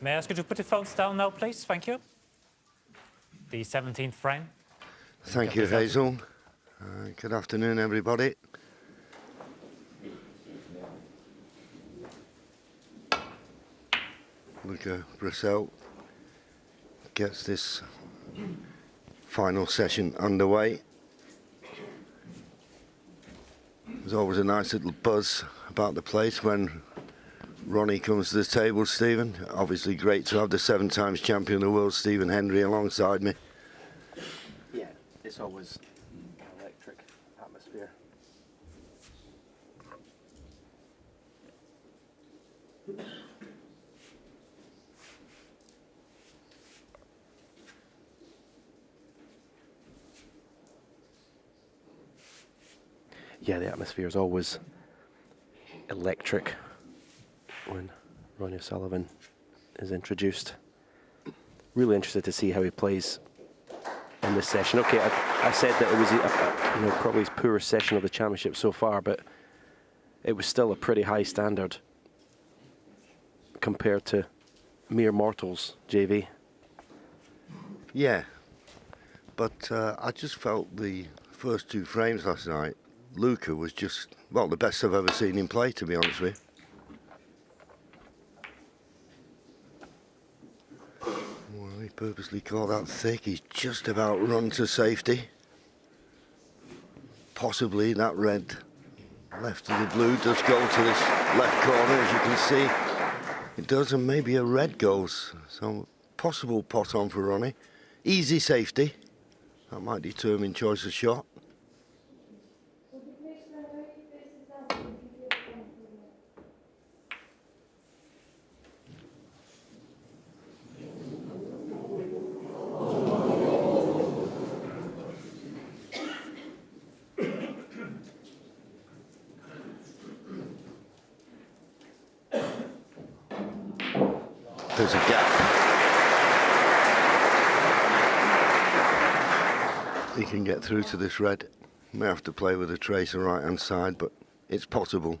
May I ask you to put your phones down now, please? Thank you. The 17th frame. Thank you, Hazel. Good afternoon, everybody. Luca Brecel gets this final session underway. There's always a nice little buzz about the place when Ronnie comes to the table, Stephen. Obviously great to have the 7 times champion of the world, Stephen Hendry, alongside me. Yeah, it's always an electric atmosphere. Yeah, the atmosphere is always electric when Ronnie O'Sullivan is introduced. Really interested to see how he plays in this session. Okay, I said that it was probably his poorest session of the championship so far, but it was still a pretty high standard compared to mere mortals, JV. Yeah, but I just felt the first 2 frames last night, Luca was just, well, the best I've ever seen him play, to be honest with you. Well, he purposely caught that thick. He's just about run to safety. Possibly that red left of the blue does go to this left corner, as you can see. It does, and maybe a red goes. So possible pot on for Ronnie. Easy safety. That might determine choice of shot. There's a gap. He can get through to this red. May have to play with a tracer right hand side, but it's possible.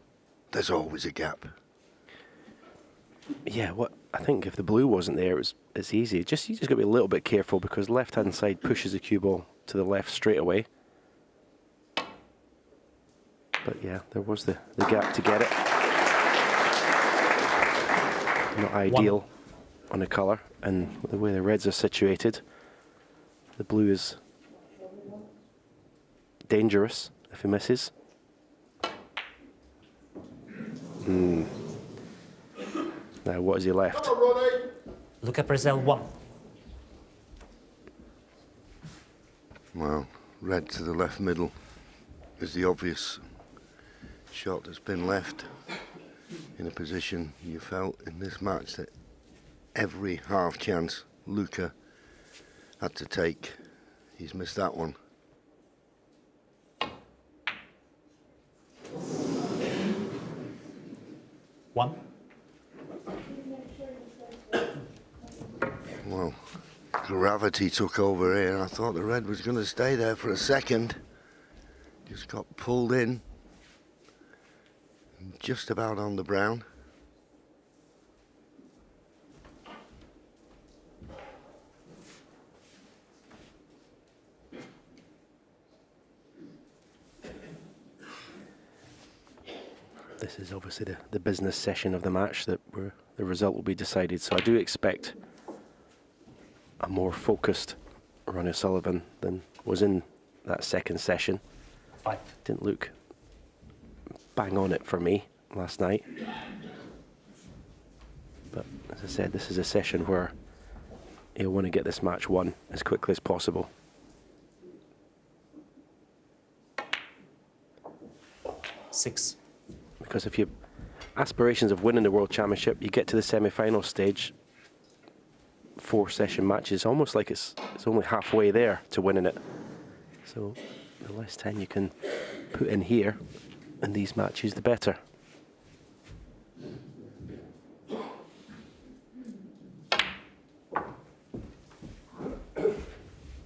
There's always a gap. Yeah, what I think if the blue wasn't there, it's easy. You just got to be a little bit careful because left hand side pushes the cue ball to the left straight away. But yeah, there was the gap to get it. Not ideal on the colour, and the way the reds are situated, the blue is dangerous if he misses. Now what has he left? Luca Brecel 1. Well, red to the left middle is the obvious shot that's been left in a position you felt in this match that every half chance Luca had to take. He's missed that one. One. Well, gravity took over here. I thought the red was going to stay there for a second. Just got pulled in. Just about on the brown. This is obviously the business session of the match where the result will be decided. So I do expect a more focused Ronnie O'Sullivan than was in that second session. 5. Didn't look bang on it for me last night. But as I said, this is a session where he'll want to get this match won as quickly as possible. 6. Because if you aspirations of winning the World Championship, you get to the semi-final stage, 4 session matches, almost like it's only halfway there to winning it. So the less time you can put in here in these matches, the better.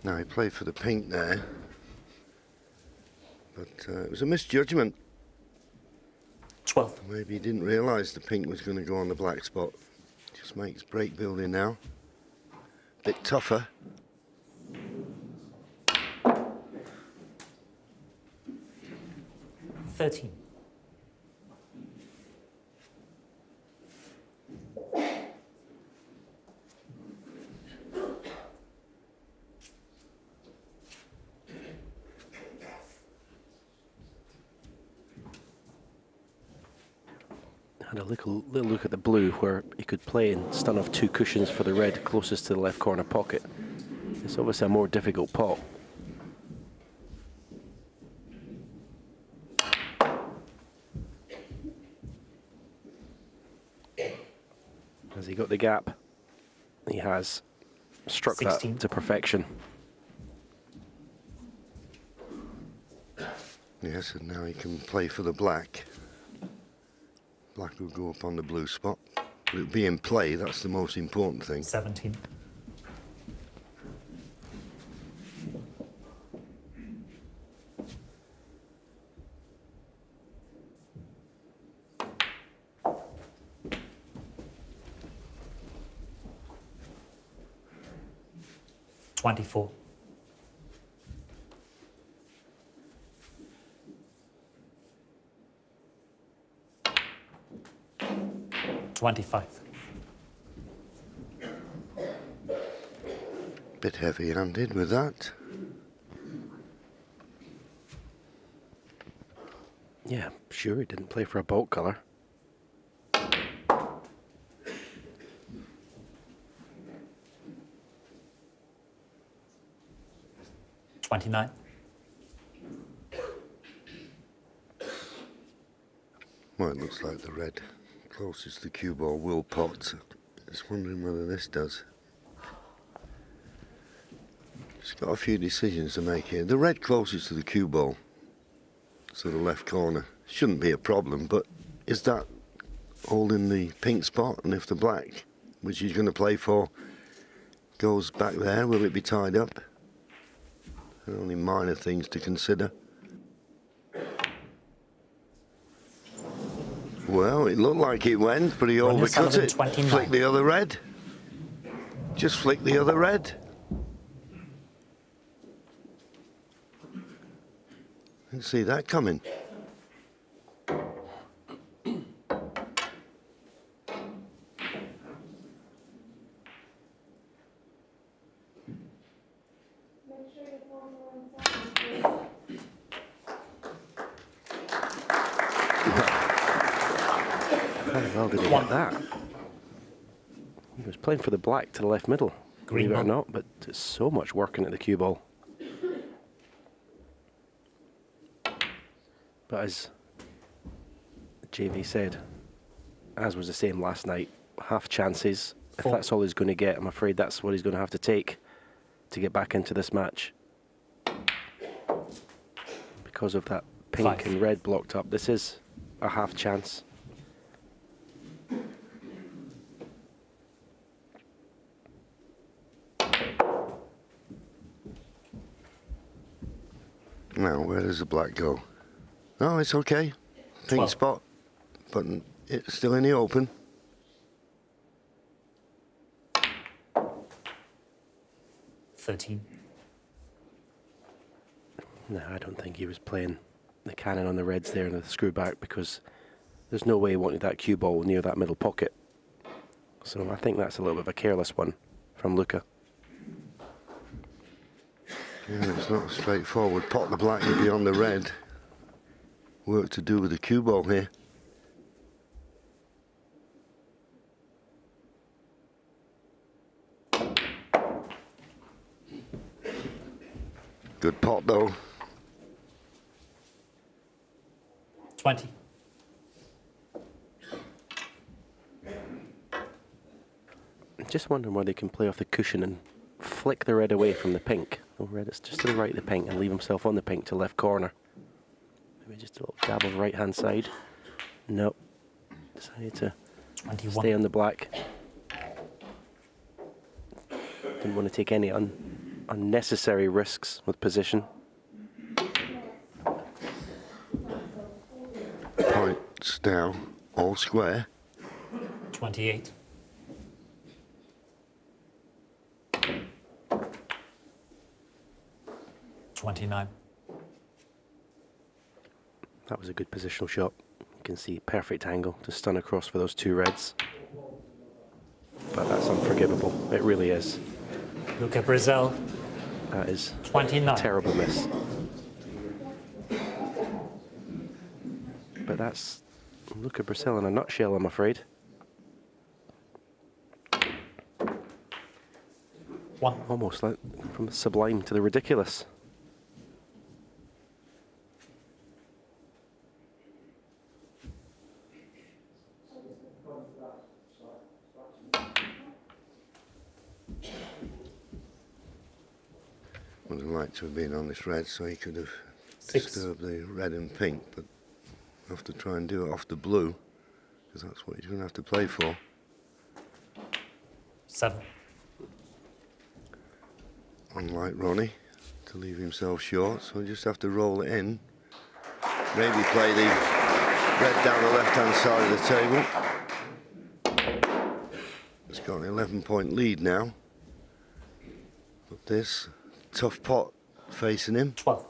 Now he played for the pink there, but it was a misjudgment. 12. Maybe he didn't realise the pink was going to go on the black spot. Just This makes break building now a bit tougher. $13. Had a little look at the blue where he could play and stun off 2 cushions for the red closest to the left corner pocket. It's obviously a more difficult pot. Has he got the gap? He has struck 16. that to perfection. Yes, and now he can play for the black. Black will go up on the blue spot. But it'll be in play, that's the most important thing. 17. $24. 25. Bit heavy-handed with that. Yeah, sure, he didn't play for a bolt colour. $29. Well, it looks like the red closest to the cue ball will pot. Just wondering whether this does. He's got a few decisions to make here. The red closest to the cue ball, so the left corner, shouldn't be a problem, but is that holding the pink spot? And if the black, which he's going to play for, goes back there, will it be tied up? Only minor things to consider. Well, it looked like it went, but he overcut it. 29. Flick the other red. Just flick the other red. Didn't see that coming. How well did he get that? He was playing for the black to the left middle, Green believe it or ball. not, but it's so much working at the cue ball. But as JV said, as was the same last night, half chances. If Four. that's all he's going to get, I'm afraid that's what he's going to have to take to get back into this match. Because of that pink 5. and red blocked up, this is a half chance. Now, where does the black go? No, it's okay. Pink 12. spot, but it's still in the open. $13. No, I don't think he was playing the cannon on the reds there and the screw back, because there's no way he wanted that cue ball near that middle pocket. So I think that's a little bit of a careless one from Luca. Yeah, it's not straightforward. Pot the black, you'd be on the red. Work to do with the cue ball here. Good pot though. 20. Just wondering why they can play off the cushion and flick the red away from the pink. The red is just to the right of the pink and leave himself on the pink to left corner. Maybe just a little dab of right hand side. Nope. Decided to 21. stay on the black. Didn't want to take any unnecessary risks with position. Points now, all square. 28. 29. That was a good positional shot. You can see perfect angle to stun across for those two reds. But that's unforgivable. It really is. Luca Brecel, That is 29. a terrible miss. But that's Luca Brecel in a nutshell, I'm afraid. 1. Almost like from the sublime to the ridiculous. Would have liked to have been on this red so he could have 6. disturbed the red and pink, but have to try and do it off the blue because that's what he's going to have to play for. 7. Unlike Ronnie, to leave himself short, so he'll just have to roll it in. Maybe play the red down the left-hand side of the table. It's got an 11-point lead now. But this tough pot facing him. 12.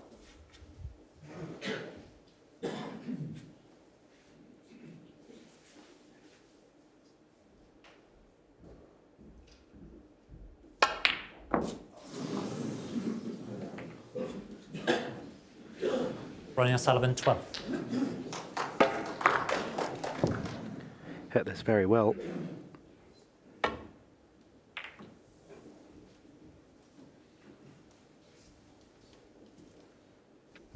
Ronnie O'Sullivan, 12. Hit this very well.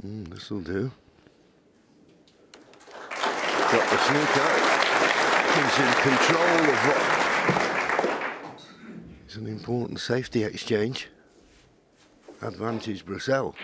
This'll do. Got the snooker. He's in control of what is an important safety exchange. Advantage Brecel.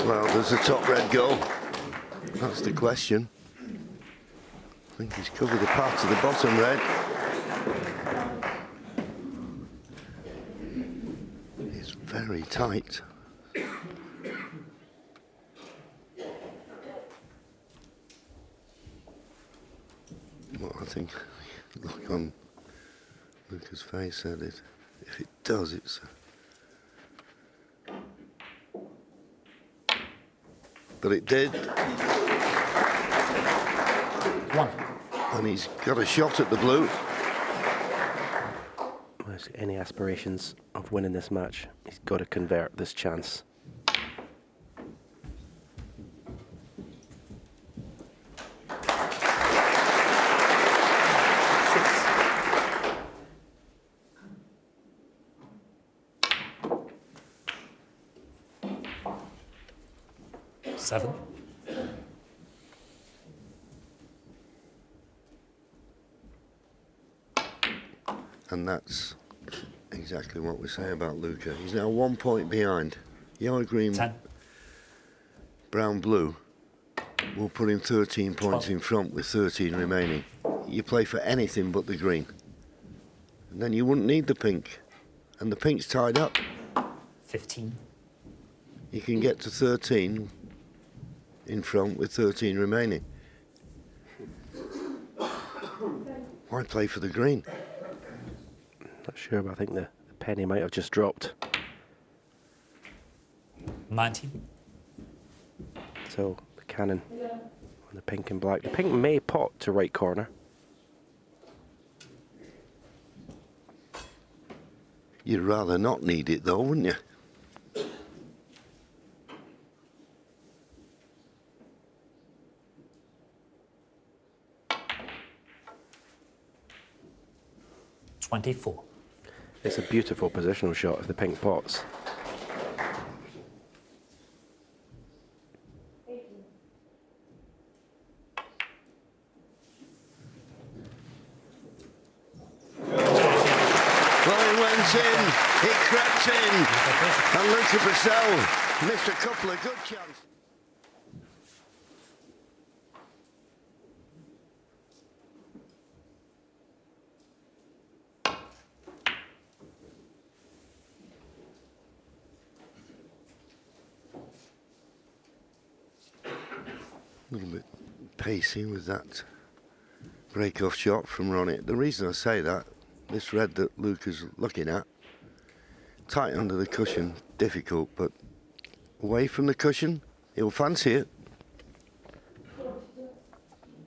Well, does the top red go? That's the question. I think he's covered the path to the bottom red. It's very tight. Well, I think, look on Luca's face said it. If it does, it's... But it did. 1. And he's got a shot at the blue. Well, he's got any aspirations of winning this match, he's got to convert this chance. Seven. And that's exactly what we say about Luca. He's now 1 point behind. Yellow, green, 10. brown, blue will put him 13 points 12. in front with 13 remaining. You play for anything but the green. And then you wouldn't need the pink. And the pink's tied up. 15. You can get to 13 in front with 13 remaining. Why play for the green? Not sure, but I think the penny might have just dropped. 19. So the cannon on the pink and black. The pink may pot to right corner. You'd rather not need it though, wouldn't you? $24. It's a beautiful positional shot of the pink pots. dropped in. And Luca Brecel missed a couple of good chances. A little bit pacey with that break-off shot from Ronnie. The reason I say that, this red that Luca's looking at, tight under the cushion, difficult, but away from the cushion, he'll fancy it.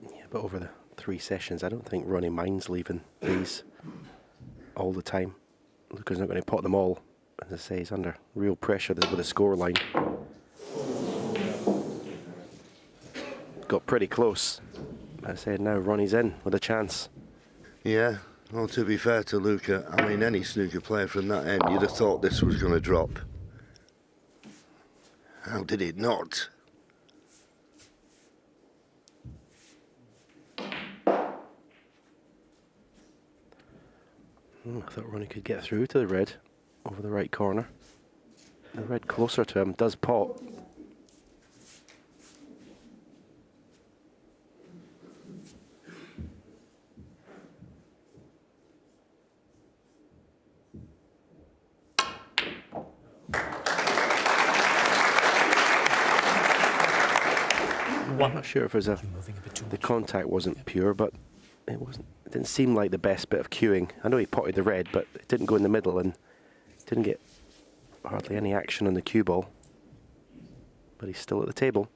Yeah, but over the 3 sessions, I don't think Ronnie minds leaving these all the time. Luca's not going to pot them all. As I say, he's under real pressure with the score line. Got pretty close. I said now Ronnie's in with a chance. Yeah, well, to be fair to Luca, I mean, any snooker player from that end, you'd have thought this was going to drop. How did it not? I thought Ronnie could get through to the red over the right corner. The red closer to him does pot. I'm not sure if it was the contact wasn't pure, but it didn't seem like the best bit of cueing. I know he potted the red, but it didn't go in the middle and didn't get hardly any action on the cue ball. But he's still at the table.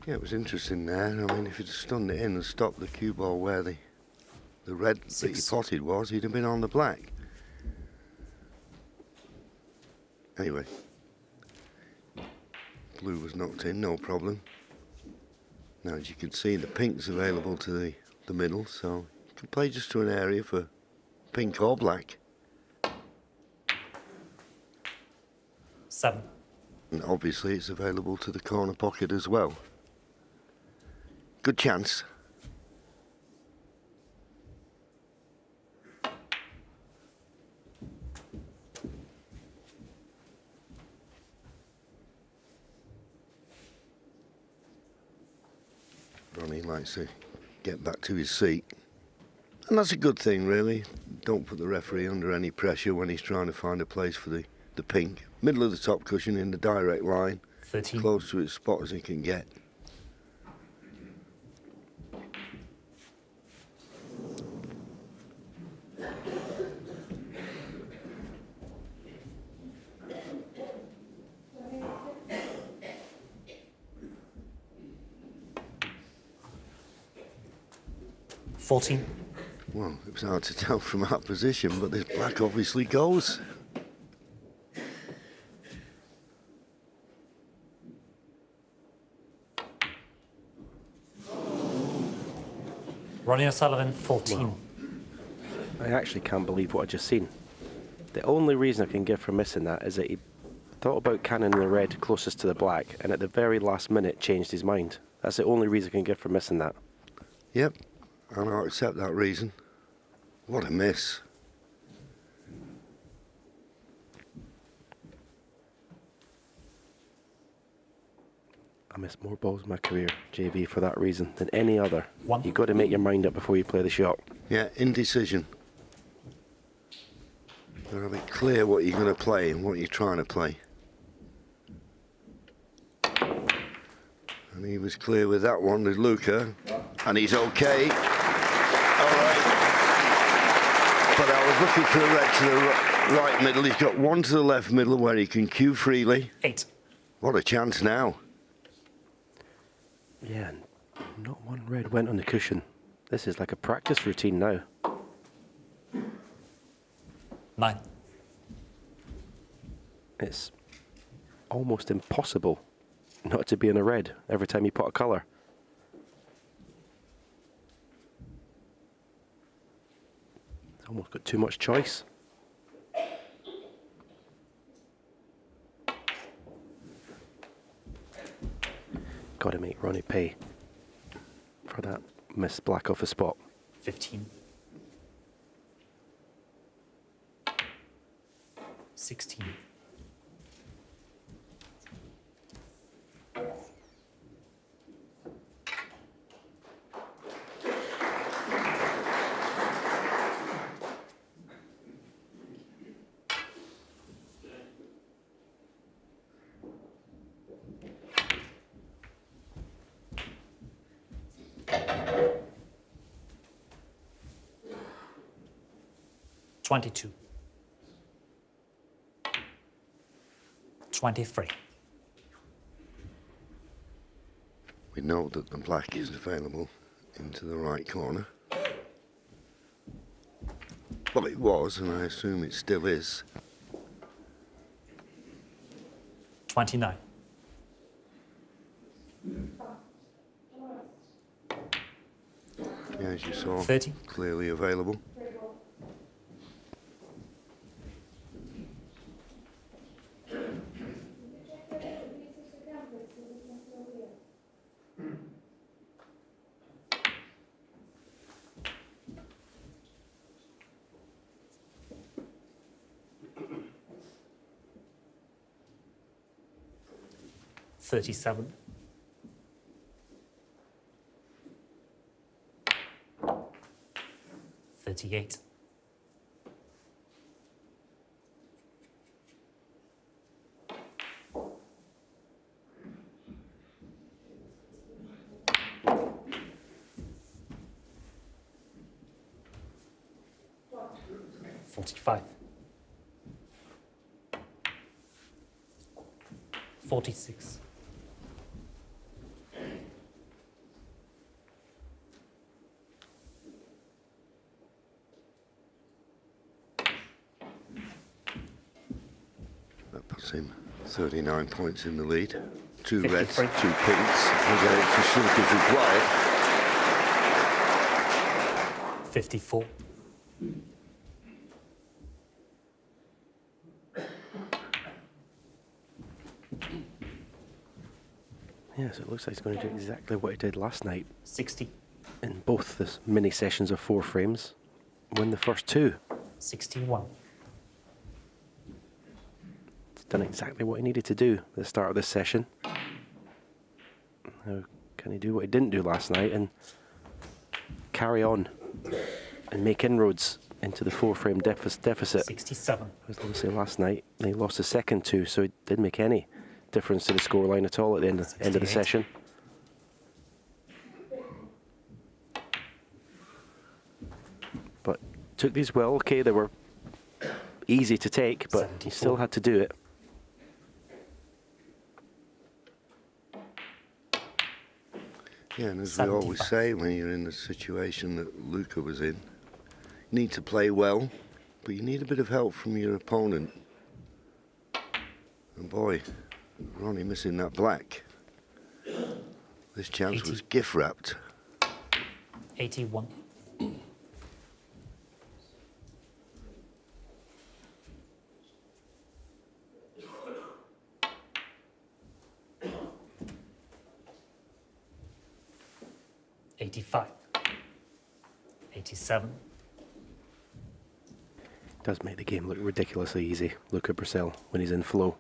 Yeah, it was interesting there. I mean, if he'd stunned it in and stopped the cue ball where the red that he potted was, he'd have been on the black. Anyway, blue was knocked in, no problem. Now, as you can see, the pink's available to the middle, so you can play just to an area for pink or black. 7. And obviously, it's available to the corner pocket as well. Good chance. Ronnie likes to get back to his seat. And that's a good thing, really. Don't put the referee under any pressure when he's trying to find a place for the pink. Middle of the top cushion in the direct line. 13. Close to his spot as he can get. Well, it was hard to tell from our position, but this black obviously goes. Ronnie O'Sullivan, 14. Wow. I actually can't believe what I just seen. The only reason I can give for missing that is that he thought about cannoning the red closest to the black, and at the very last minute changed his mind. That's the only reason I can give for missing that. Yep, and I'll accept that reason. What a miss. I missed more balls in my career, JV, for that reason than any other. 1. You've got to make your mind up before you play the shot. Yeah, indecision. You've got to be clear what you're going to play and what you're trying to play. And he was clear with that one with Luca, and he's okay. All right. But I was looking for a red to the right middle. He's got one to the left middle where he can cue freely. 8. What a chance now. Yeah, and not one red went on the cushion. This is like a practice routine now. 9. It's almost impossible not to be in a red every time you put a colour. It's almost got too much choice. Got to make Ronnie pay for that miss black off a spot. 15. 16. $22. 23. We know that the black is available into the right corner. Well, it was, and I assume it still is. 29. Yeah, as you saw, 30. clearly available. $37. 38. 45. 46. 39 points in the lead. 2 reds, 2 53. pinks. Again, to Snooker's required. 54. Yes, it looks like he's going to do exactly what he did last night 60. in both the mini sessions of 4 frames. Win the first 2. 61. He's done exactly what he needed to do at the start of this session. Now, can he do what he didn't do last night and carry on and make inroads into the 4-frame deficit? 67. As obviously last night, he lost the second 2, so he didn't make any difference to the scoreline at all at the end of the 68. session. But took these well. Okay, they were easy to take, but he 74. still had to do it. Yeah, and as we always 75. say, when you're in the situation that Luca was in, you need to play well, but you need a bit of help from your opponent. And boy, Ronnie missing that black. This chance 80. was gift wrapped. 81. 85. 87. Does make the game look ridiculously easy, Luca Brecel, when he's in flow.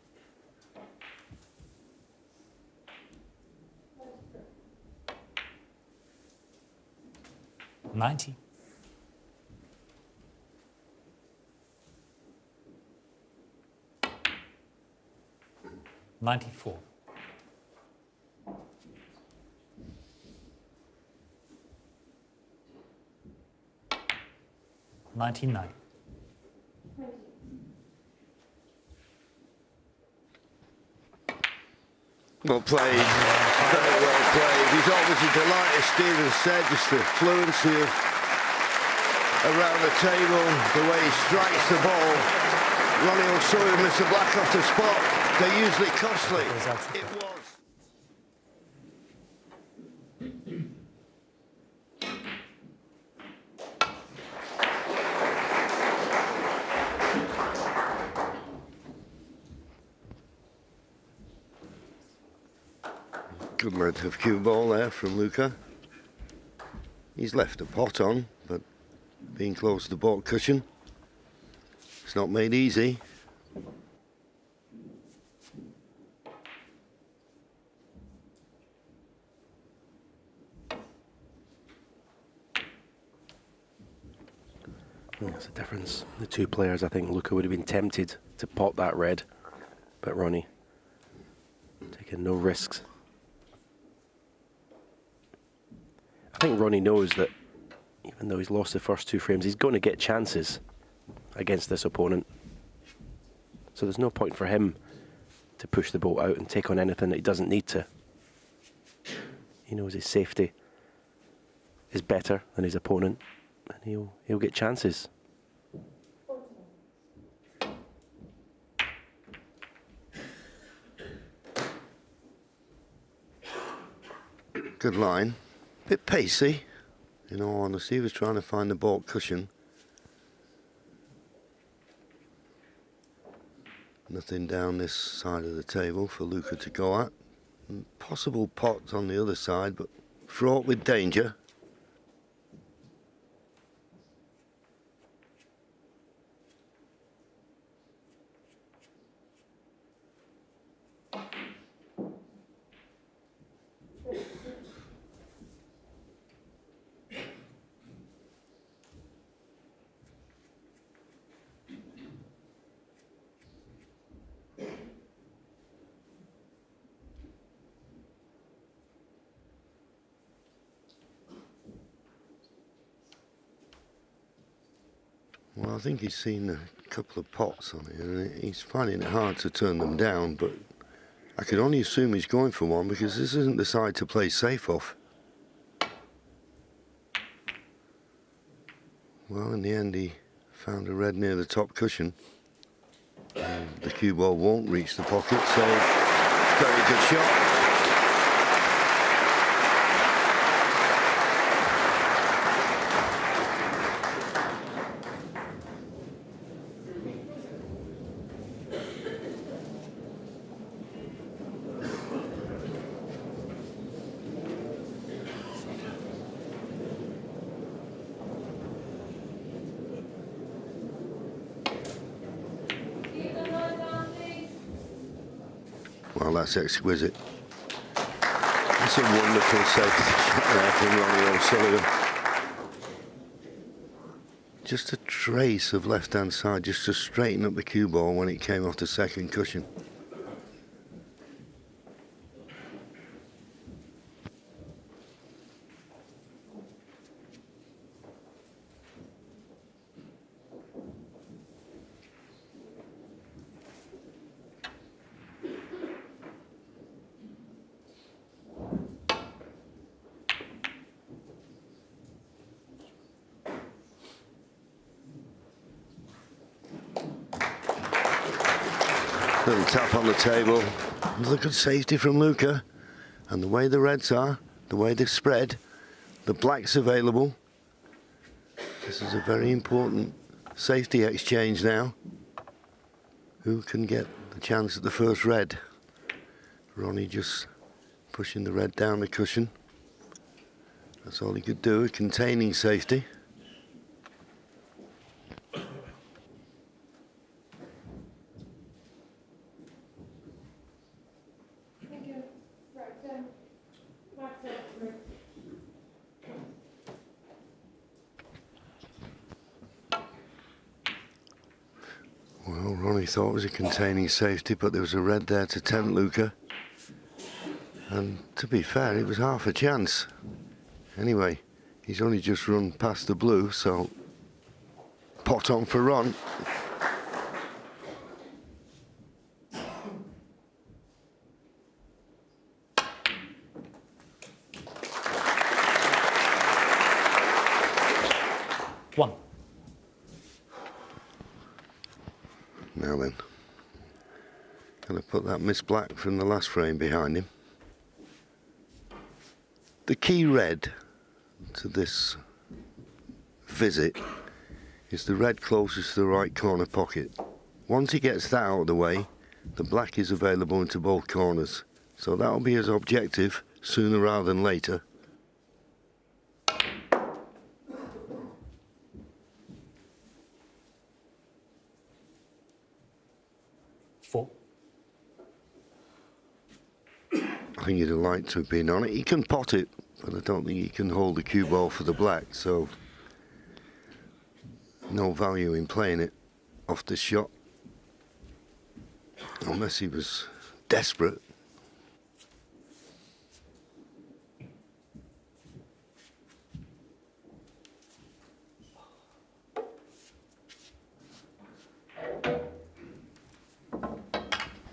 $90. 94. 99. Well played, very well played. He's always a delight, as Stephen said, just the fluency of around the table, the way he strikes the ball. Ronnie will show him miss a black off the spot. They're usually costly. It was. Good length of cue ball there from Luca. He's left the pot on, but being close to the baulk cushion, it's not made easy. That's the difference. The two players, I think Luca would have been tempted to pot that red, but Ronnie taking no risks. I think Ronnie knows that even though he's lost the first two frames, he's going to get chances against this opponent. So there's no point for him to push the boat out and take on anything that he doesn't need to. He knows his safety is better than his opponent, and he'll get chances. Good line. Bit pacey, in all honesty. He was trying to find the baulk cushion. Nothing down this side of the table for Luca to go at. And possible pots on the other side, but fraught with danger. Well, I think he's seen a couple of pots on it, and he's finding it hard to turn them down, but I can only assume he's going for one because this isn't the side to play safe off. Well, in the end, he found a red near the top cushion. The cue ball won't reach the pocket, so very good shot. Well, that's exquisite. That's a wonderful safety shot there from Ronnie O'Sullivan. Just a trace of left-hand side, just to straighten up the cue ball when it came off the second cushion. Little tap on the table. Another good safety from Luca. And the way the reds are, the way they've spread, the black's available. This is a very important safety exchange now. Who can get the chance at the first red? Ronnie just pushing the red down the cushion. That's all he could do, containing safety. Well, Ronnie thought it was a containing safety, but there was a red there to tempt Luca. And to be fair, it was half a chance. Anyway, he's only just run past the blue, so pot on for Ron. One. Now then, gonna put that Miss Black from the last frame behind him. The key red to this visit is the red closest to the right corner pocket. Once he gets that out of the way, the black is available into both corners. So that'll be his objective sooner rather than later. Four. I think he'd have liked to have been on it. He can pot it, but I don't think he can hold the cue ball for the black. So no value in playing it off this shot. Unless he was desperate.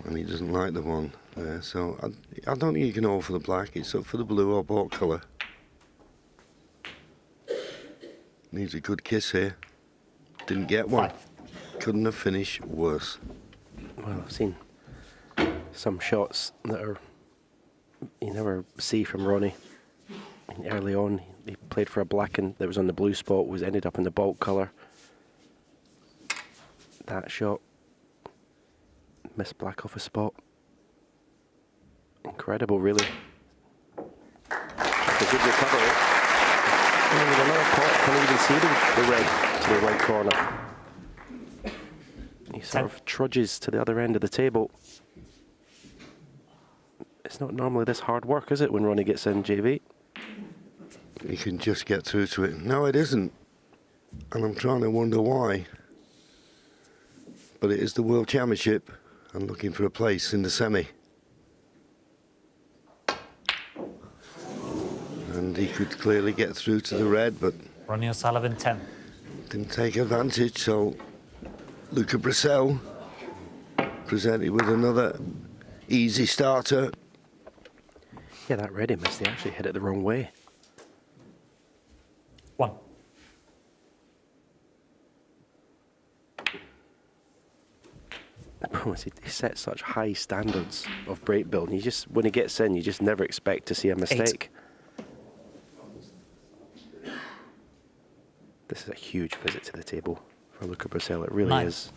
And he doesn't like the one there, so I don't think you can go for the black. It's up for the blue or bought colour. Needs a good kiss here. Didn't get one. Couldn't have finished worse. Well, I've seen some shots that are you never see from Ronnie. I mean, early on, he played for a black and that was on the blue spot, was ended up in the bulk colour. That shot, missed black off a spot. Incredible, really. It's a good recovery. And with another pot, can't even see the red to the right corner. He sort of trudges to the other end of the table. It's not normally this hard work, is it, when Ronnie gets in, JV? He can just get through to it. No, it isn't. And I'm trying to wonder why. But it is the World Championship and looking for a place in the semi. And he could clearly get through to the red, but Ronnie O'Sullivan, 10. didn't take advantage, so Luca Brecel presented with another easy starter. Yeah, that red he missed, he actually hit it the wrong way. 1. The problem is he sets such high standards of break build. And when he gets in, you just never expect to see a mistake. 8. This is a huge visit to the table for Luca Brecel. It really 9. is.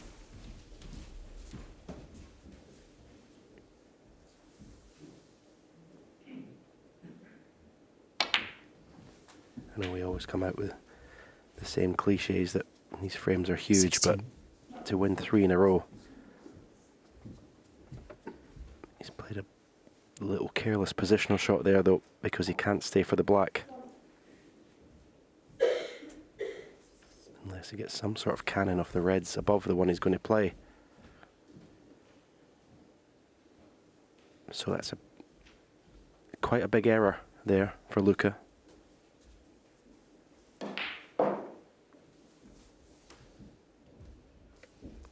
I know we always come out with the same cliches that these frames are huge, 16. but to win 3 in a row, he's played a little careless positional shot there, though, because he can't stay for the black. Unless he gets some sort of cannon off the reds above the one he's going to play. So that's quite a big error there for Luca.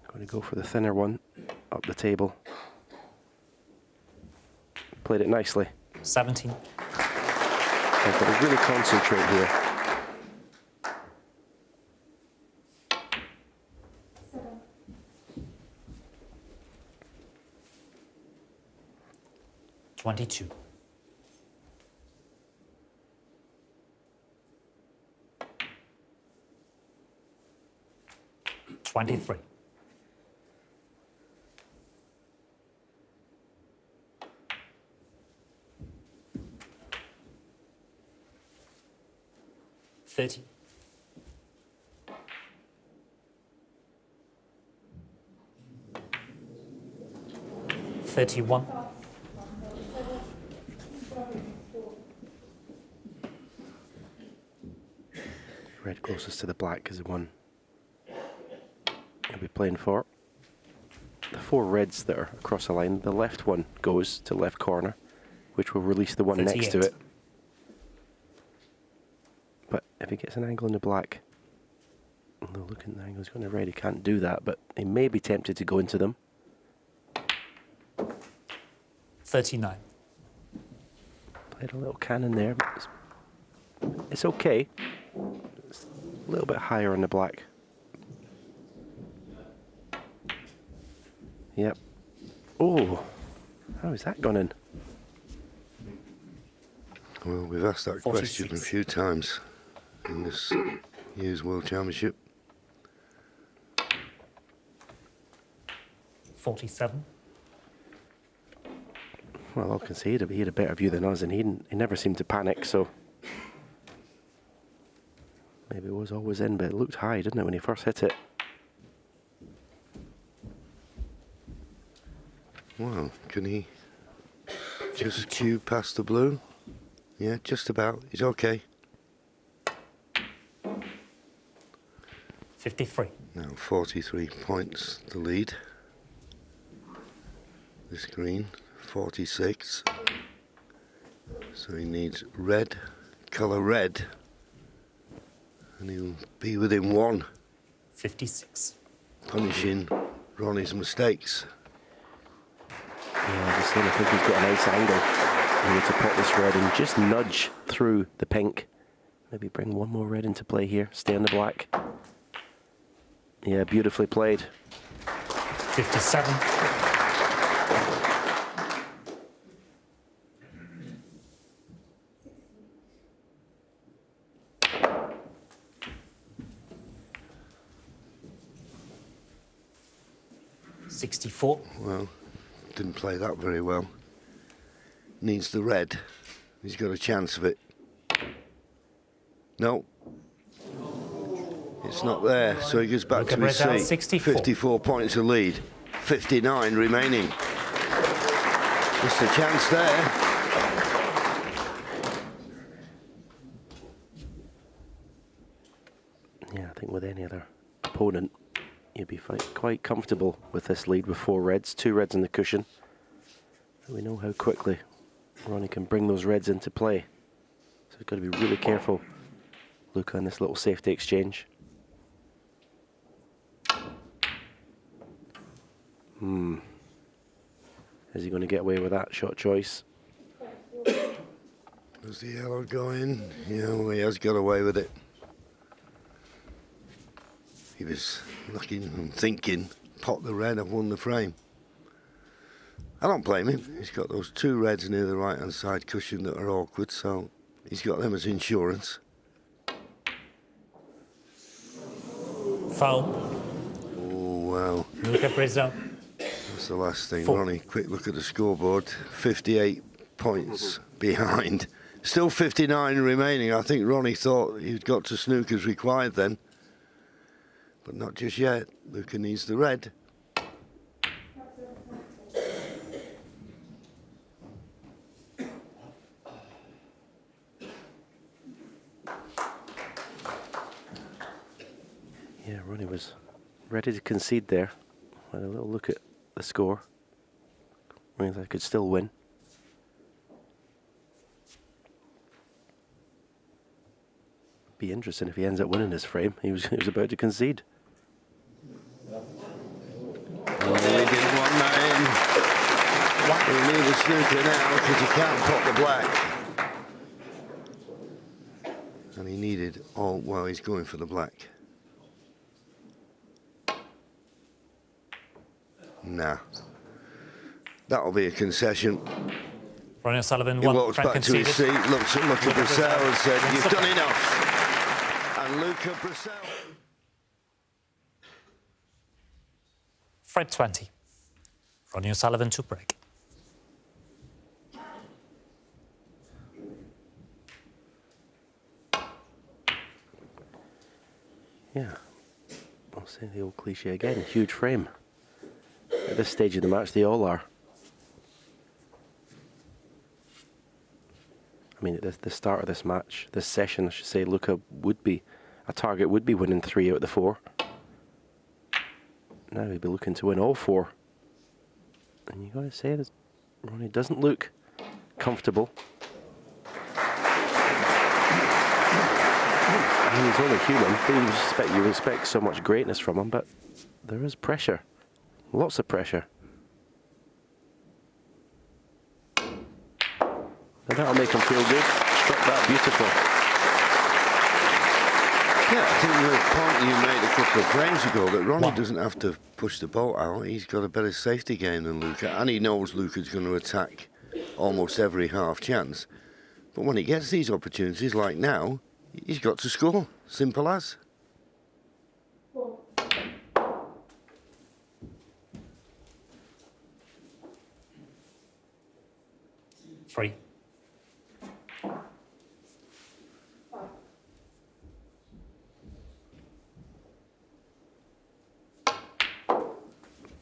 Going to go for the thinner one up the table. Played it nicely. 17. I've got to really concentrate here. 22. 23. 30. 31. 'Red closest to the black is the one he'll be playing for. The 4 reds that are across the line, the left one goes to left corner, which will release the one next to 38. it. But if he gets an angle in the black, although looking at the angle he's going to red, he can't do that, but he may be tempted to go into them. 39. Played a little cannon there, but it's okay. It's a little bit higher on the black. Yep. Oh, how has that gone in? Well, we've asked that 46. question a few times in this year's World Championship. 47. Well, I can see he had a better view than us, and he never seemed to panic, so maybe it was always in, but it looked high, didn't it, when he first hit it? Well, can he just cue past the blue? Yeah, just about. He's okay. 53. Now 43 points the lead. This green, 46. So he needs red, colour red, and he'll be within 1, 56. punishing Ronnie's mistakes. Yeah, just saying, I think he's got a nice angle here to pop this red and just nudge through the pink. Maybe bring one more red into play here, stay on the black. Yeah, beautifully played. 57. Well, didn't play that very well. Needs the red. He's got a chance of it. No. It's not there, so he goes back Luca to his Brecel, seat. 64. 54 points of lead. 59 remaining. Just a chance there. Yeah, I think with any other opponent, you'd be quite comfortable with this lead with 4 reds, 2 reds in the cushion. And we know how quickly Ronnie can bring those reds into play. So we've got to be really careful, Luca, in this little safety exchange. Is he going to get away with that shot choice? Does the yellow go in? Yeah, well, he has got away with it. He was looking and thinking, pop the red, I've won the frame. I don't blame him. He's got those 2 reds near the right-hand side cushion that are awkward, so he's got them as insurance. Foul. Oh, well, Luca Brecel. that's the last thing. 4. Ronnie, quick look at the scoreboard. 58 points behind. Still 59 remaining. I think Ronnie thought he'd got to snooker's required then. But not just yet. Luca needs the red. Yeah, Ronnie was ready to concede there. Had a little look at the score. Means I could still win. Be interesting if he ends up winning this frame. He was about to concede. Oh, he didn't want that in. He needs a snooker now because he can't pop the black. And he needed, oh, well, he's going for the black. Nah. That'll be a concession. Ronnie O'Sullivan, He 1 walks frame back to his conceded. seat, looks at Luca Brecel and said, you've done enough. And Luca Brecel. Frame 20. Ronnie O'Sullivan to break. Yeah, I'll say the old cliche again, huge frame. At this stage of the match, they all are. I mean, at the start of this match, this session, I should say, Luca would be, a target would be winning 3 out of the 4. Now he'd be looking to win all 4. And you got to say that Ronnie doesn't look comfortable. I mean, he's only human. You expect so much greatness from him, but there is pressure. Lots of pressure. And that'll make him feel good. Struck that beautiful. Yeah, I think the point you made a couple of frames ago that Ronnie doesn't have to push the boat out. He's got a better safety game than Luca, and he knows Luca's going to attack almost every half chance. But when he gets these opportunities, like now, he's got to score. Simple as. Free.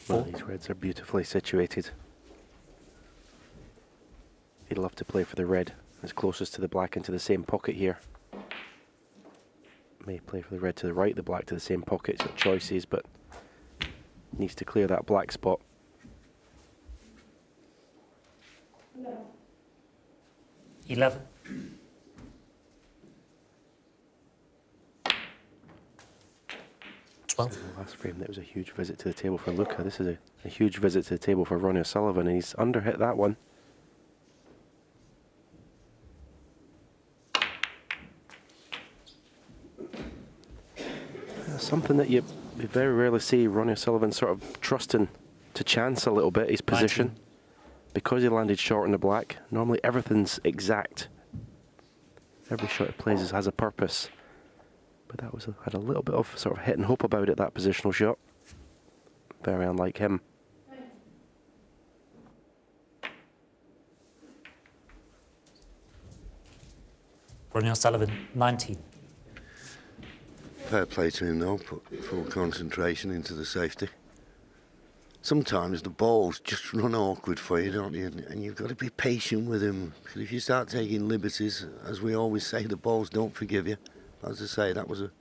Well, these reds are beautifully situated. He'd love to play for the red, as closest to the black into the same pocket here. May play for the red to the right, the black to the same pocket. He's got choices, but needs to clear that black spot. 11. The last frame, that was a huge visit to the table for Luca. This is a huge visit to the table for Ronnie O'Sullivan, and he's underhit that one. Something that you very rarely see Ronnie O'Sullivan sort of trusting to chance a little bit, his position. 19. Because he landed short in the black, normally everything's exact. Every shot he plays has a purpose. But that had a little bit of sort of hit and hope about it, that positional shot. Very unlike him. Ronnie O'Sullivan, 19. Fair play to him though, put full concentration into the safety. Sometimes the balls just run awkward for you, don't you? And you've got to be patient with him. Because if you start taking liberties, as we always say, the balls don't forgive you. As I say, that was a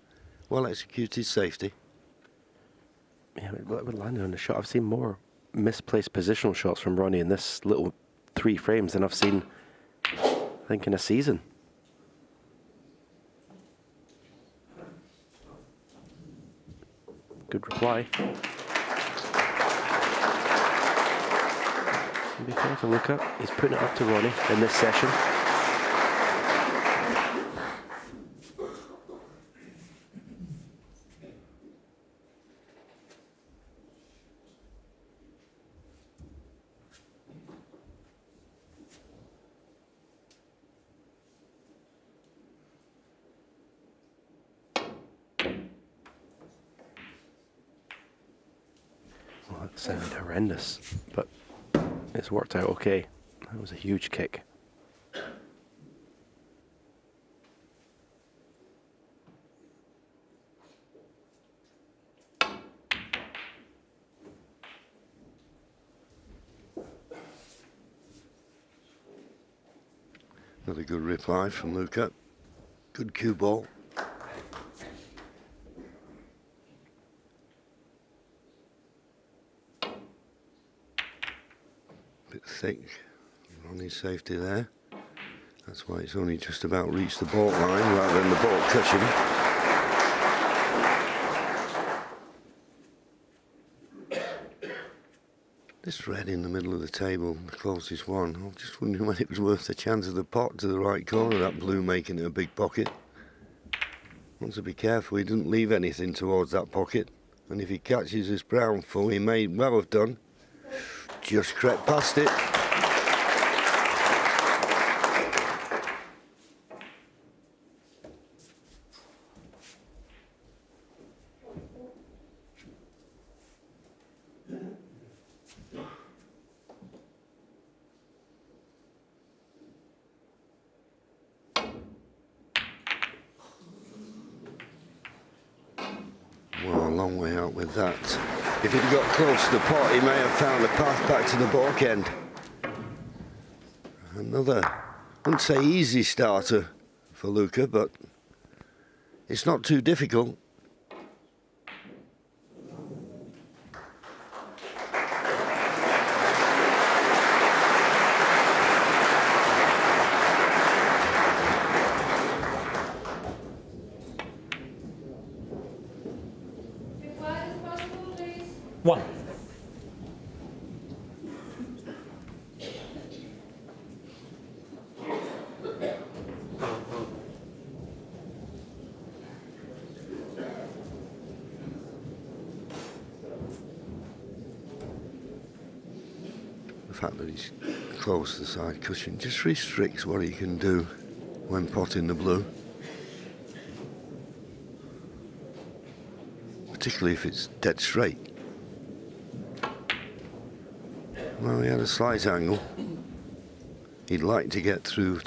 well-executed safety. Yeah, but landing on the shot, I've seen more misplaced positional shots from Ronnie in this little 3 frames than I've seen, I think, in a season. Good reply. Be fair to Luca, he's putting it up to Ronnie in this session. Well, that sounded horrendous, but it's worked out okay. That was a huge kick. Another good reply from Luca. Good cue ball. Bit thick. Ronnie's safety there. That's why it's only just about reached the baulk line rather than the baulk cushion. This red in the middle of the table, the closest one, I'm just wondering when it was worth the chance of the pot to the right corner, that blue making it a big pocket. Wants to be careful he doesn't leave anything towards that pocket. And if he catches this brown full, he may well have done. Just crept past it. Well, a long way out with that. If he'd got close to the pot, he may have found a path back to the baulk end. Another, I wouldn't say easy starter for Luca, but it's not too difficult. One. The fact that he's close to the side cushion just restricts what he can do when potting the blue. Particularly if it's dead straight. Well, he had a slight angle. He'd like to get through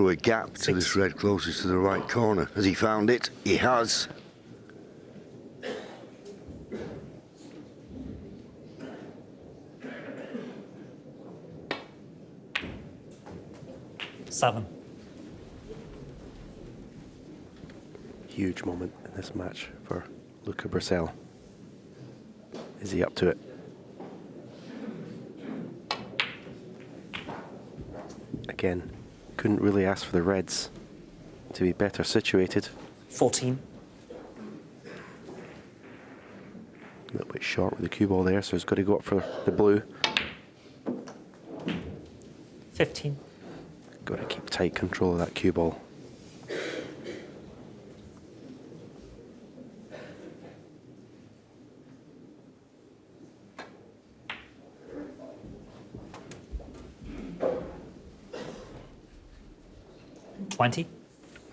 a gap to this red closest to the right corner. Has he found it? He has. huge moment in this match for Luca Brecel. Is he up to it? Again, couldn't really ask for the Reds to be better situated. 14. A little bit short with the cue ball there, so he's got to go up for the blue. 15. Got to keep tight control of that cue ball.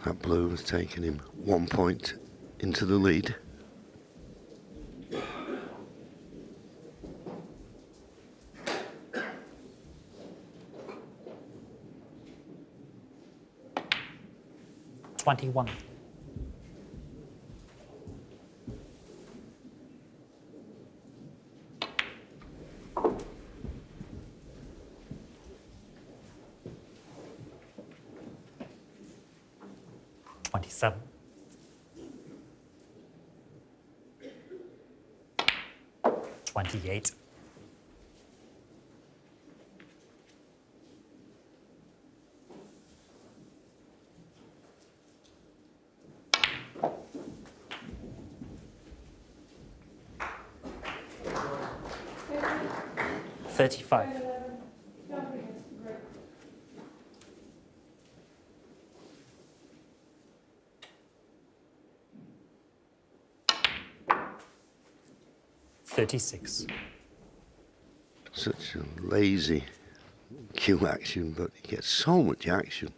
That blue has taken him 1 point into the lead. $21. $27. $28. $35. $36. Such a lazy cue action, but he gets so much action.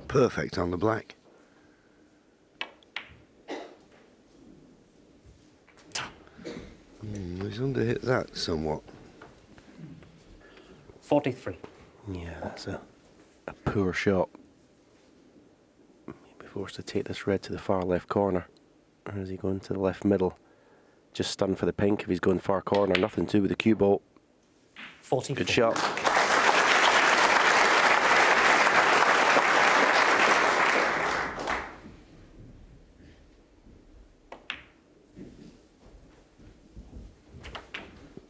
Perfect on the black. He's underhit that somewhat. 43. Yeah, that's a poor shot. He'll be forced to take this red to the far left corner. Or is he going to the left middle? Just stunned for the pink if he's going far corner. Nothing to do with the cue ball. 44. Good shot.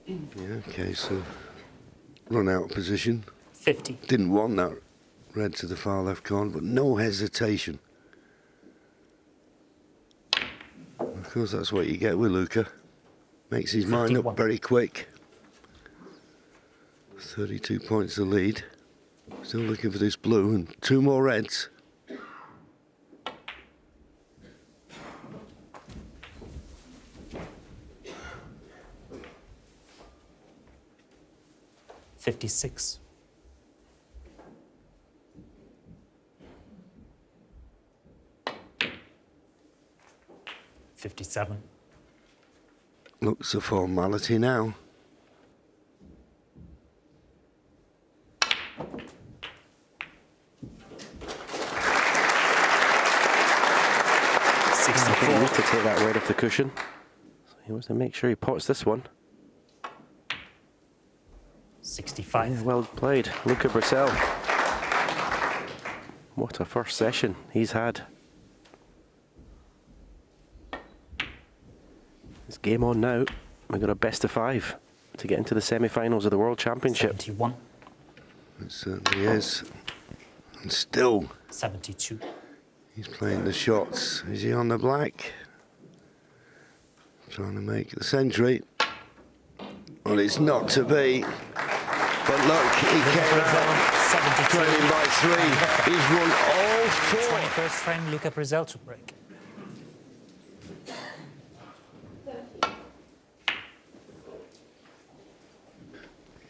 Yeah, okay, so run out of position. 50. Didn't want that red to the far left corner, but no hesitation. Of course, that's what you get with Luca. Makes his mind 51. up very quick. 32 points the lead. Still looking for this blue and 2 more reds. $56. $57. Looks a formality now. He needs to take that red off the cushion. So he wants to make sure he pots this one. 65. Yeah, well played, Luca Brecel. What a first session he's had. It's game on now. We've got a best of 5 to get into the semi-finals of the World Championship. 71. It certainly is. And still, 72. he's playing the shots. Is he on the black? Trying to make the century. Well, it's not to be. But look, he came out trailing by 3. He's won all 4. 21st frame, Luca Brecel to break.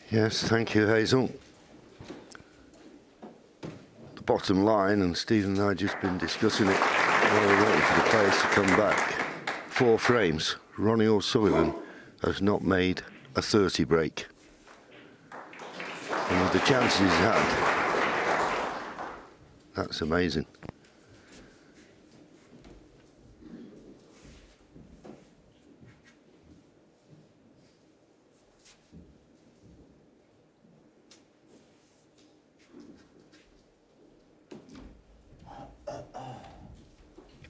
Yes, thank you, Hazel. The bottom line, and Stephen and I have just been discussing it while we're waiting for the players to come back. 4 frames. Ronnie O'Sullivan has not made a 30 break. And with the chances he's had, that's amazing.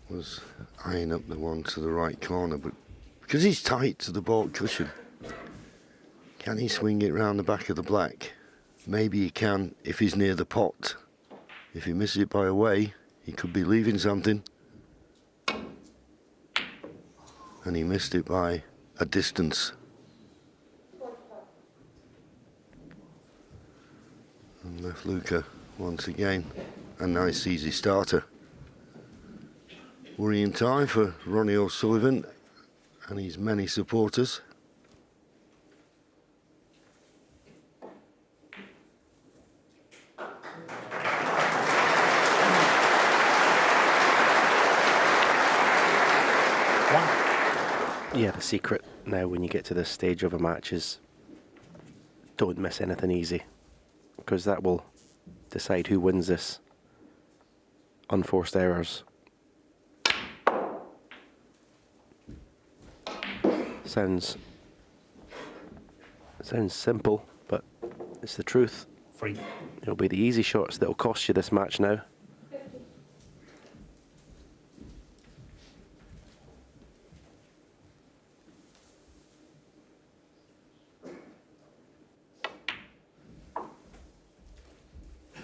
Was eyeing up the one to the right corner, but because he's tight to the baulk cushion, can he swing it round the back of the black? Maybe he can if he's near the pot. If he misses it by a way, he could be leaving something. And he missed it by a distance. And left Luca once again a nice easy starter. Worrying time for Ronnie O'Sullivan and his many supporters. Yeah, the secret now when you get to this stage of a match is don't miss anything easy, because that will decide who wins this. Unforced errors. Sounds simple, but it's the truth. Free. It'll be the easy shots that'll cost you this match now.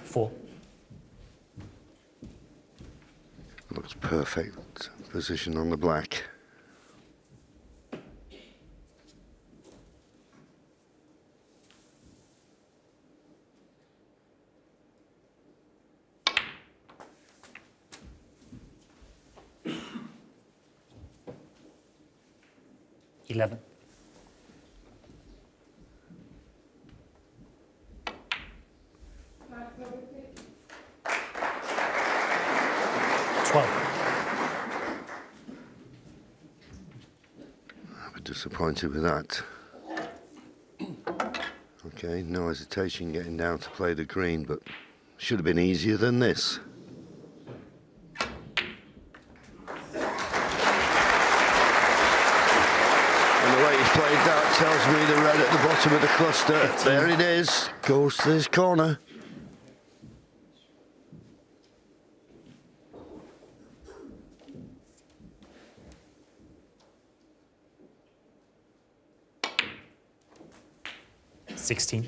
Four. Looks perfect position on the black. $11. 12. I'm disappointed with that. Okay, no hesitation getting down to play the green, but should have been easier than this. And the way he's played that tells me the red at the bottom of the cluster. 15. There it is. Goes to this corner. $16.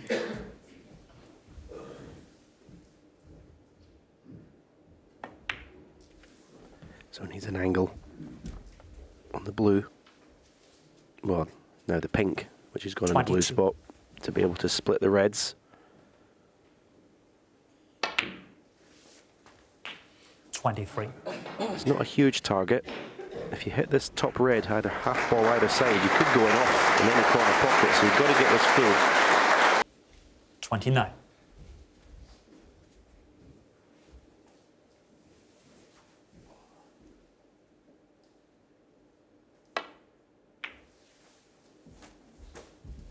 So it needs an angle on the blue. Well, no, the pink, which has gone in the blue 22. spot, to be able to split the reds. 23. It's not a huge target. If you hit this top red, either half ball either side, you could go in off in any corner pocket, so you've got to get this full. 29.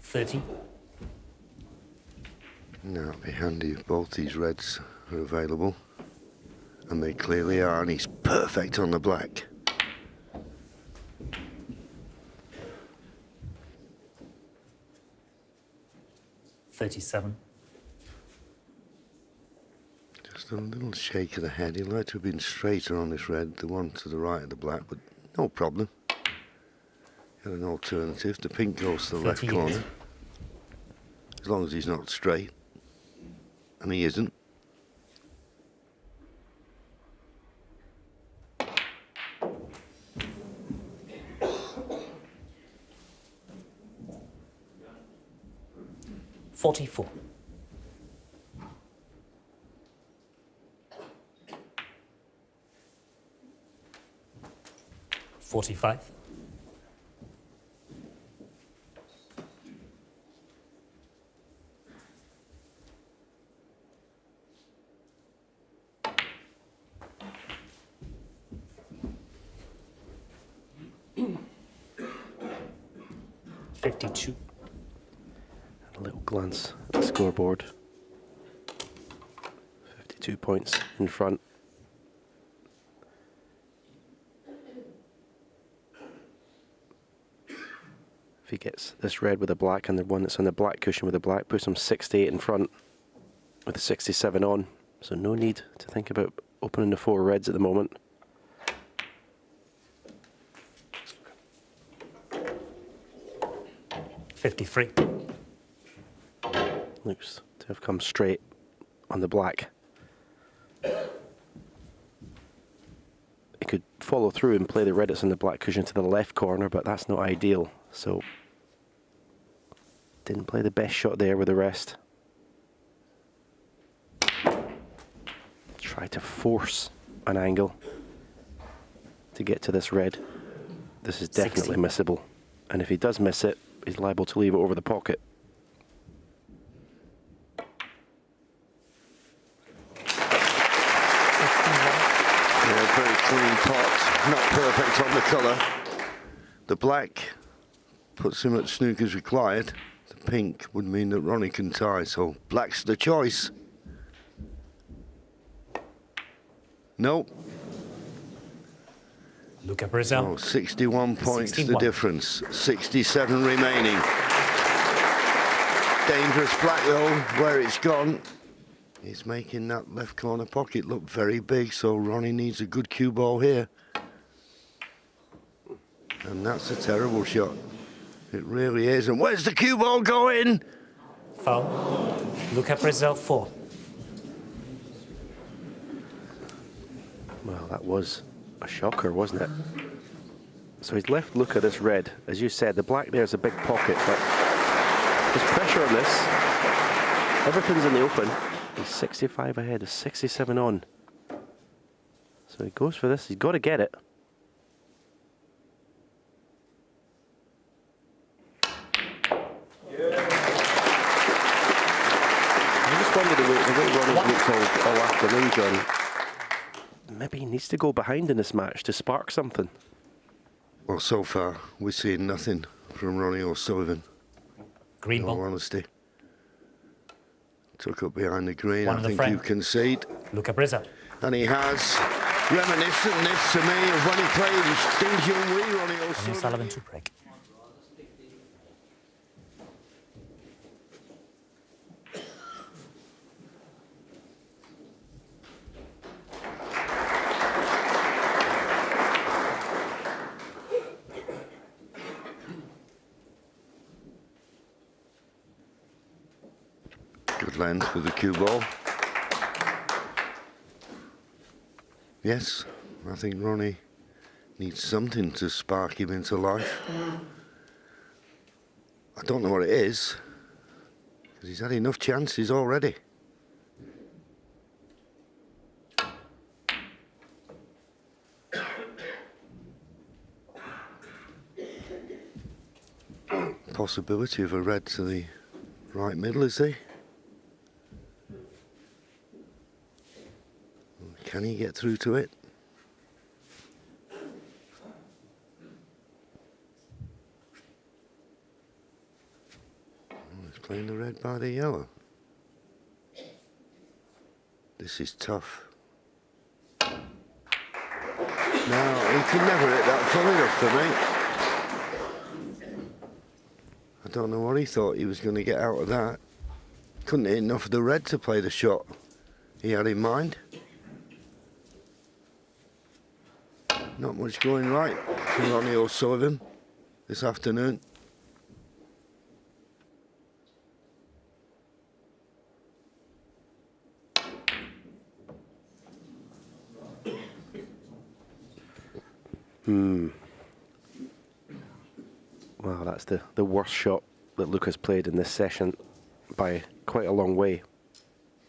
$30. Now it'd be handy if both these reds are available. And they clearly are, and he's perfect on the black. $37. Just a little shake of the head. He'd like to have been straighter on this red, the one to the right of the black, but no problem. Got an alternative. The pink goes to the left 38. corner. As long as he's not straight. And he isn't. $44. 45. 52. A little glance at the scoreboard. 52 points in front. If he gets this red with a black and the one that's on the black cushion with a black, puts him 68 in front with a 67 on. So no need to think about opening the four reds at the moment. 53. Looks to have come straight on the black. He could follow through and play the red that's on the black cushion to the left corner, but that's not ideal. So didn't play the best shot there with the rest. Try to force an angle to get to this red. This is definitely 60. missable. And if he does miss it, he's liable to leave it over the pocket. Yeah, very clean pot, not perfect on the colour. The black puts him at snookers required. The pink would mean that Ronnie can tie, so black's the choice. No. Luca Brecel. Oh, 61 points 61. the difference. 67 remaining. Dangerous black though, where it's gone. It's making that left corner pocket look very big, so Ronnie needs a good cue ball here. And that's a terrible shot. It really is. And where's the cue ball going? Foul. Luca Brecel 4. Well, that was a shocker, wasn't it? So he's left Luca this red. As you said, the black there's a big pocket, but there's pressure on this. Everything's in the open. He's 65 ahead, he's 67 on. So he goes for this, he's got to get it. I just wonder the way Ronnie's looked all afternoon, John. Maybe he needs to go behind in this match to spark something. Well, so far, we're seeing nothing from Ronnie O'Sullivan. Green In all ball. honesty. Took up behind the green. One I of the think frame. you concede. Luca Brecel. And he has. Reminiscent this to me of when he played his Steve Young Wee, Ronnie Ronnie O'Sullivan. O'Sullivan to break. Good length with the cue ball. Yes, I think Ronnie needs something to spark him into life. I don't know what it is, because he's had enough chances already. Possibility of a red to the right middle, is he? Can he get through to it? Oh, he's playing the red by the yellow. This is tough. No, he can never hit that far enough for me. I don't know what he thought he was going to get out of that. Couldn't hit enough of the red to play the shot he had in mind. Not much going right for Ronnie O'Sullivan this afternoon. Well, that's the worst shot that Luca's played in this session by quite a long way.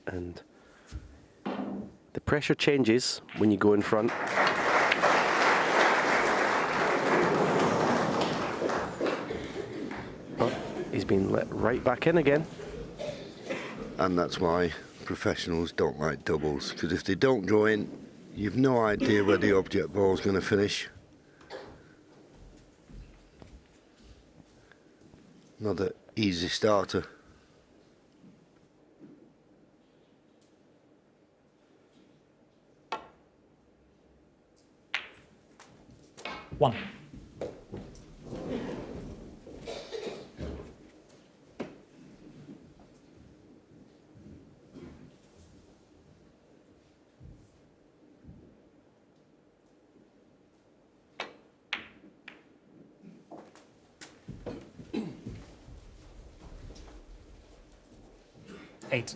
And the pressure changes when you go in front. But he's been let right back in again. And that's why professionals don't like doubles, because if they don't go in, you've no idea where the object ball's going to finish. Another easy starter. One. 8.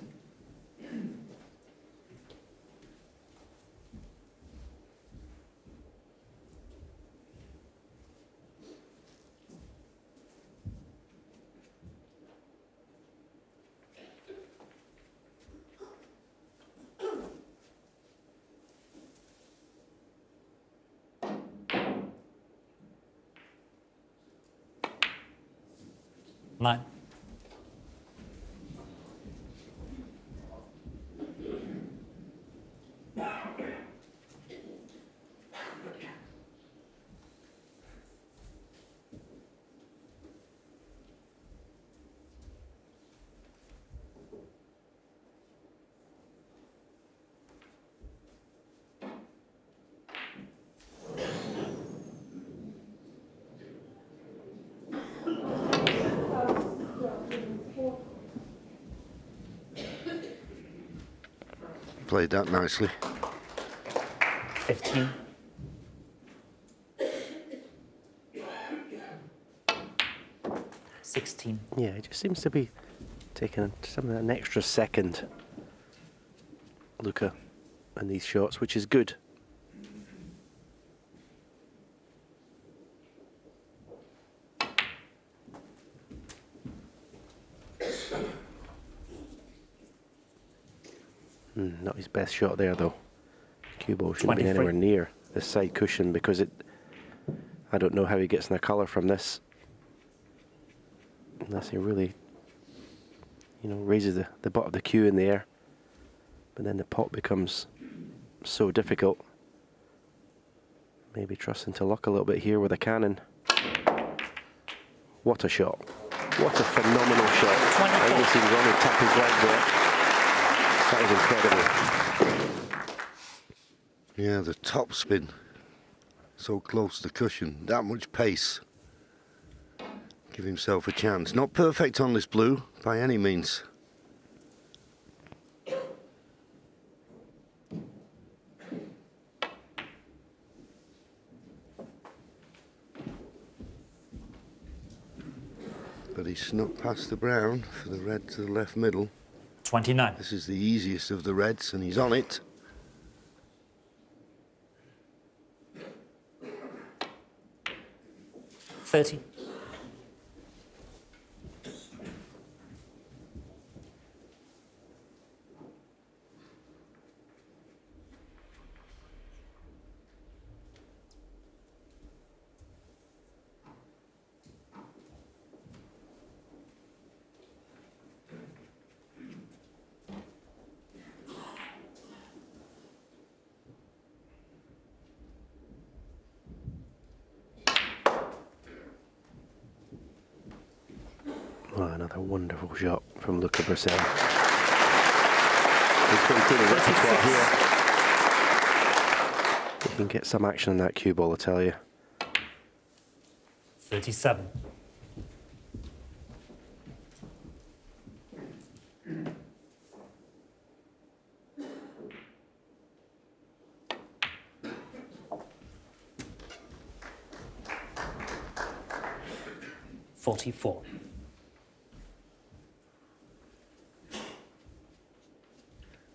Nine. Played that nicely. 15. $16. Yeah, it just seems to be taking an extra second, Luca, in these shots, which is good. Not his best shot there, though. Cue ball shouldn't be 23. anywhere near this side cushion because I don't know how he gets in a colour from this. Unless he really, raises the butt of the cue in the air. But then the pot becomes so difficult. Maybe trusting to luck a little bit here with a cannon. What a shot. What a phenomenal shot. I haven't seen Ronnie tap his leg there. That was incredible. Yeah, the top spin. So close to the cushion. That much pace. Give himself a chance. Not perfect on this blue, by any means. But he snuck past the brown for the red to the left middle. 29. This is the easiest of the reds, and he's on it. $30. Oh, another wonderful shot from Luca Brecel. He's maintaining repertoire here. He can get some action on that cue ball, I tell you. 37. $44.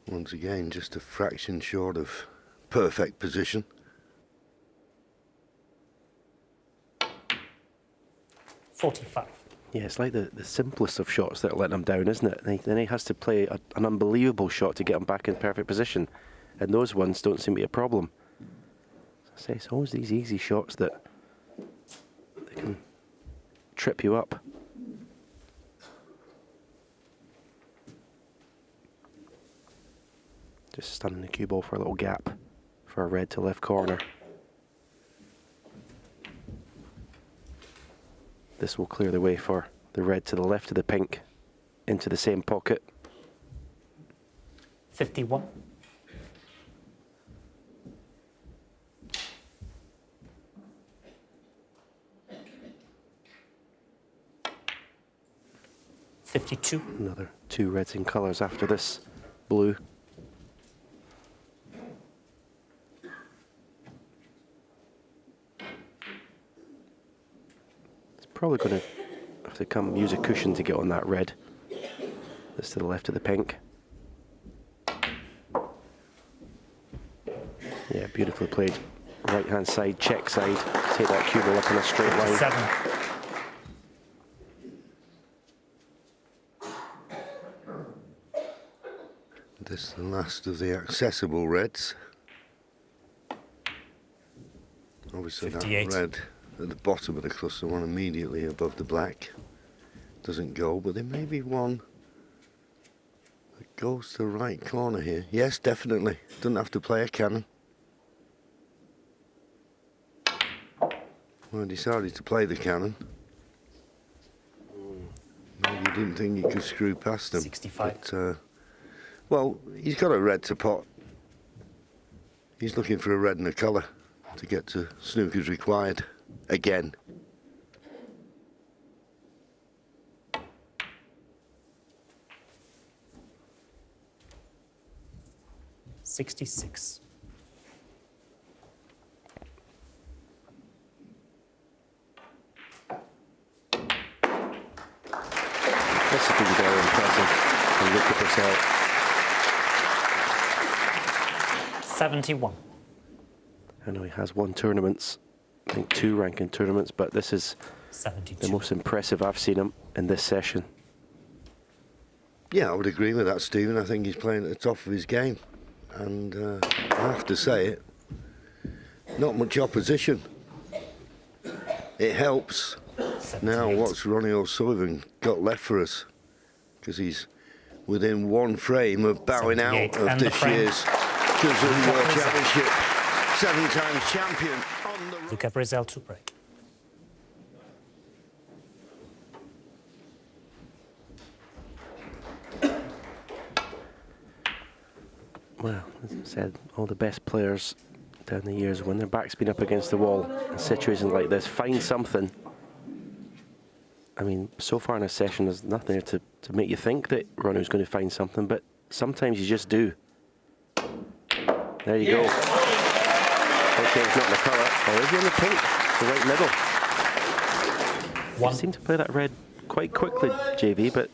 Once again, just a fraction short of perfect position. $45. Yeah, it's like the simplest of shots that are letting him down, isn't it? And then he has to play an unbelievable shot to get him back in perfect position. And those ones don't seem to be a problem. As I say, it's always these easy shots that they can trip you up. Just stunning the cue ball for a little gap for a red to left corner. This will clear the way for the red to the left of the pink into the same pocket. 51. $52. Another two reds in colours after this blue. It's probably going to have to use a cushion to get on that red. This to the left of the pink. Yeah, beautifully played. Right hand side, check side. Take that cue ball up in a straight line. 7. This is the last of the accessible reds. Obviously 58. that red at the bottom of the cluster, one immediately above the black, doesn't go, but there may be one that goes to the right corner here. Yes, definitely. Doesn't have to play a cannon. Well, I decided to play the cannon. Maybe he didn't think he could screw past them. 65. But, well, he's got a red to pot. He's looking for a red and a colour to get to snooker's required again. $66. This has been very impressive from Luca Brecel. 71. I know he has won tournaments, I think 2 ranking tournaments, but this is 72. the most impressive I've seen him in this session. Yeah, I would agree with that, Stephen. I think he's playing at the top of his game. And I have to say it, not much opposition. It helps. 78. Now, what's Ronnie O'Sullivan got left for us? Because he's within one frame of bowing out 78. of And the this frame. year's Brazilian World Championship. 7 times champion on the Luca Brecel to break. Well, as I said, all the best players down the years, when their back's been up against the wall in situations like this, find something. I mean, so far in this session, there's nothing there to make you think that Ronnie was going to find something, but sometimes you just do. There you go. Okay, it's not in the colour. Or is he in the pink? The right middle. You 1. seem to play that red quite quickly, JV, but